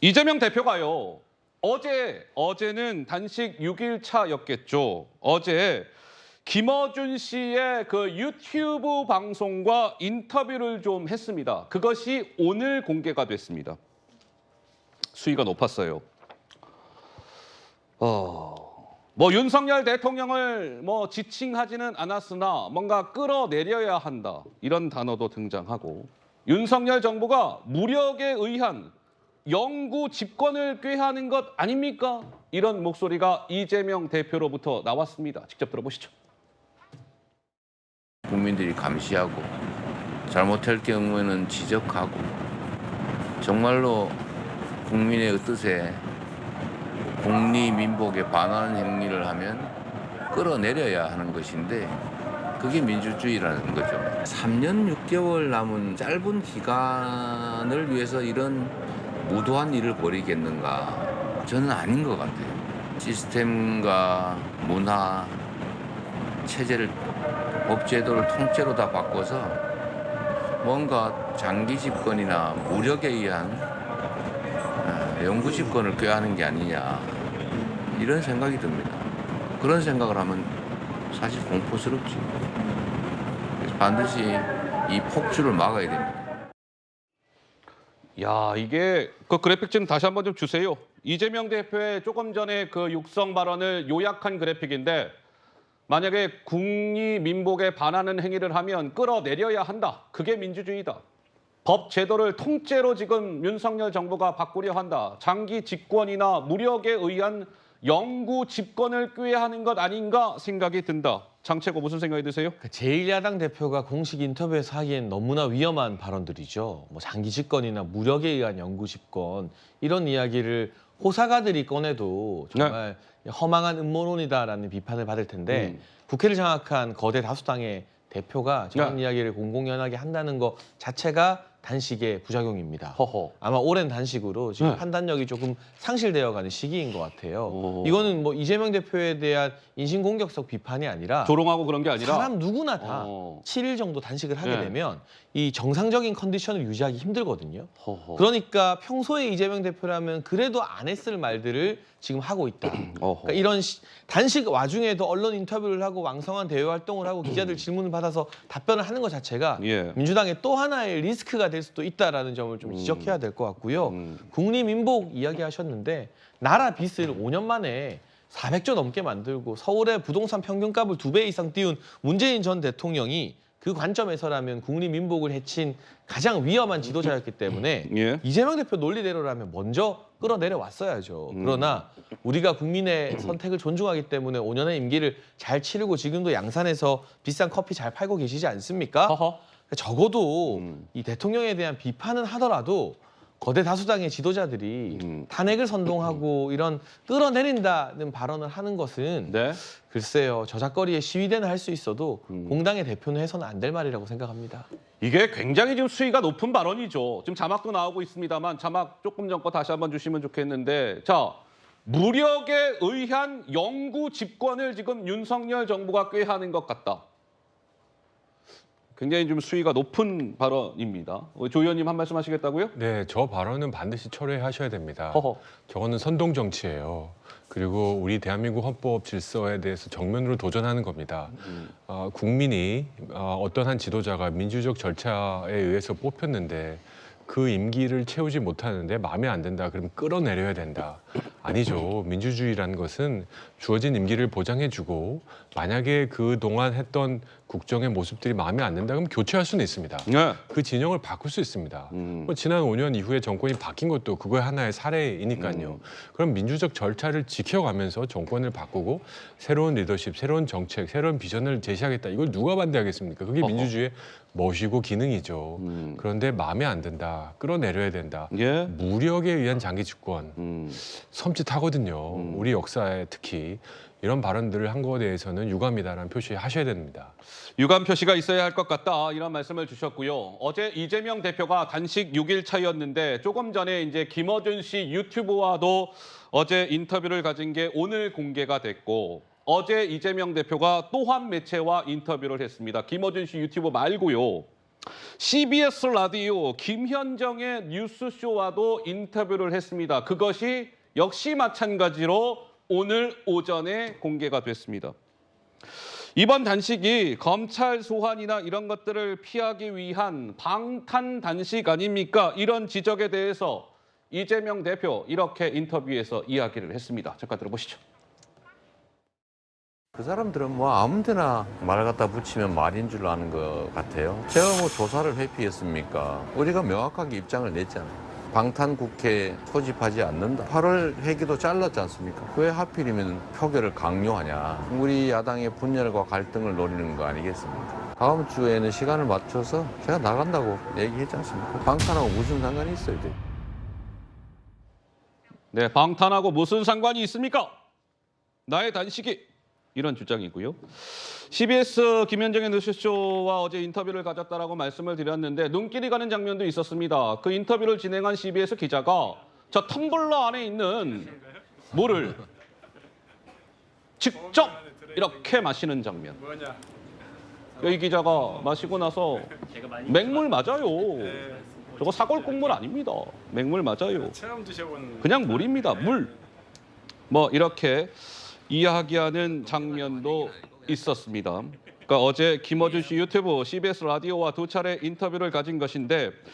이재명 대표가요. 어제는 단식 6일차였겠죠. 어제 김어준 씨의 그 유튜브 방송과 인터뷰를 좀 했습니다. 그것이 오늘 공개가 됐습니다. 수위가 높았어요. 윤석열 대통령을 지칭하지는 않았으나 뭔가 끌어내려야 한다. 이런 단어도 등장하고 윤석열 정부가 무력에 의한 영구 집권을 꾀하는 것 아닙니까? 이런 목소리가 이재명 대표로부터 나왔습니다. 직접 들어보시죠. 국민들이 감시하고 잘못할 경우에는 지적하고 정말로 국민의 뜻에 국리민복에 반하는 행위를 하면 끌어내려야 하는 것인데 그게 민주주의라는 거죠. 3년 6개월 남은 짧은 기간을 위해서 이런 무도한 일을 벌이겠는가? 저는 아닌 것 같아요. 시스템과 문화, 체제를, 법제도를 통째로 다 바꿔서 뭔가 장기 집권이나 무력에 의한 영구 집권을 꾀하는 게 아니냐 이런 생각이 듭니다. 그런 생각을 하면 사실 공포스럽지. 그래서 반드시 이 폭주를 막아야 됩니다. 야, 이게 그 그래픽 좀 다시 한번 좀 주세요. 이재명 대표의 조금 전에 그 육성 발언을 요약한 그래픽인데 만약에 국리 민복에 반하는 행위를 하면 끌어내려야 한다. 그게 민주주의다. 법 제도를 통째로 지금 윤석열 정부가 바꾸려 한다. 장기 집권이나 무력에 의한 영구 집권을 꾀하는 것 아닌가 생각이 든다. 장채고 무슨 생각이 드세요? 제1야당 대표가 공식 인터뷰에서 하기엔 너무나 위험한 발언들이죠. 장기 집권이나 무력에 의한 영구 집권 이런 이야기를 호사가들이 꺼내도 정말 허망한 음모론이다라는 비판을 받을 텐데 국회를 장악한 거대 다수당의 대표가 저런 이야기를 공공연하게 한다는 것 자체가 단식의 부작용입니다. 허허. 아마 오랜 단식으로 지금 판단력이 조금 상실되어가는 시기인 것 같아요. 이거는 이재명 대표에 대한 인신공격적 비판이 아니라 조롱하고 그런 게 아니라 사람 누구나 다 7일 정도 단식을 하게 되면 이 정상적인 컨디션을 유지하기 힘들거든요. 허허. 그러니까 평소에 이재명 대표라면 그래도 안 했을 말들을 지금 하고 있다. 그러니까 이런 단식 와중에도 언론 인터뷰를 하고 왕성한 대외 활동을 하고 기자들 질문을 받아서 답변을 하는 것 자체가 민주당의 또 하나의 리스크가 될 수도 있다라는 점을 좀 지적해야 될 것 같고요. 국리민복 이야기하셨는데 나라 빚을 5년 만에 400조 넘게 만들고 서울의 부동산 평균값을 2배 이상 띄운 문재인 전 대통령이 그 관점에서라면 국리민복을 해친 가장 위험한 지도자였기 때문에 이재명 대표 논리대로라면 먼저 끌어내려왔어야죠. 그러나 우리가 국민의 선택을 존중하기 때문에 5년의 임기를 잘 치르고 지금도 양산에서 비싼 커피 잘 팔고 계시지 않습니까? 적어도 이 대통령에 대한 비판은 하더라도 거대 다수당의 지도자들이 탄핵을 선동하고 이런 끌어내린다는 발언을 하는 것은 글쎄요. 저작거리에 시위대는 할 수 있어도 공당의 대표는 해서는 안 될 말이라고 생각합니다. 이게 굉장히 지금 수위가 높은 발언이죠. 지금 자막도 나오고 있습니다만 자막 조금 전 거 다시 한번 주시면 좋겠는데 자, 무력에 의한 영구 집권을 지금 윤석열 정부가 꾀하는 것 같다. 굉장히 좀 수위가 높은 발언입니다. 조 의원님 한 말씀 하시겠다고요? 네, 저 발언은 반드시 철회하셔야 됩니다. 저거는 선동 정치예요. 그리고 우리 대한민국 헌법 질서에 대해서 정면으로 도전하는 겁니다. 국민이 어떤 한 지도자가 민주적 절차에 의해서 뽑혔는데 그 임기를 채우지 못하는데 마음에 안 든다. 그럼 끌어내려야 된다. 아니죠. 민주주의라는 것은 주어진 임기를 보장해주고 만약에 그동안 했던 국정의 모습들이 마음에 안 든다 그러면 교체할 수는 있습니다. 그 진영을 바꿀 수 있습니다. 지난 5년 이후에 정권이 바뀐 것도 그거의 하나의 사례이니까요. 그럼 민주적 절차를 지켜가면서 정권을 바꾸고 새로운 리더십, 새로운 정책, 새로운 비전을 제시하겠다. 이걸 누가 반대하겠습니까? 그게 민주주의의 멋이고 기능이죠. 그런데 마음에 안 든다. 끌어내려야 된다. 무력에 의한 장기 집권. 섬찟하거든요. 우리 역사에 특히 이런 발언들을 한 것에 대해서는 유감이다라는 표시하셔야 됩니다. 유감 표시가 있어야 할 것 같다 이런 말씀을 주셨고요. 어제 이재명 대표가 단식 6일 차였는데 조금 전에 이제 김어준 씨 유튜브와도 어제 인터뷰를 가진 게 오늘 공개가 됐고 어제 이재명 대표가 또 한 매체와 인터뷰를 했습니다. 김어준 씨 유튜브 말고요. CBS 라디오 김현정의 뉴스쇼와도 인터뷰를 했습니다. 그것이 역시 마찬가지로 오늘 오전에 공개가 됐습니다. 이번 단식이 검찰 소환이나 이런 것들을 피하기 위한 방탄 단식 아닙니까? 이런 지적에 대해서 이재명 대표 이렇게 인터뷰에서 이야기를 했습니다. 잠깐 들어보시죠. 그 사람들은 뭐 아무 데나 말 갖다 붙이면 말인 줄 아는 것 같아요. 제가 뭐 조사를 회피했습니까? 우리가 명확하게 입장을 냈잖아요. 방탄국회 소집하지 않는다. 8월 회기도 잘랐지 않습니까? 왜 하필이면 표결을 강요하냐. 우리 야당의 분열과 갈등을 노리는 거 아니겠습니까? 다음 주에는 시간을 맞춰서 제가 나간다고 얘기했지 않습니까? 방탄하고 무슨 상관이 있어야 돼? 네, 방탄하고 무슨 상관이 있습니까? 나의 단식이 이런 주장이고요. CBS 김현정의 뉴스쇼와 어제 인터뷰를 가졌다라고 말씀을 드렸는데 눈길이 가는 장면도 있었습니다. 그 인터뷰를 진행한 CBS 기자가 저 텀블러 안에 있는 물을 직접 이렇게 마시는 장면. 이 기자가 마시고 나서 맹물 맞아요. 저거 사골 국물 아닙니다. 맹물 맞아요. 처음 드셔본 그냥 물입니다. 물. 뭐 이렇게 이야기하는 장면도 있었습니다. 그러니까 어제 김어준 씨 유튜브 CBS 라디오와 두 차례 인터뷰를 가진 것인데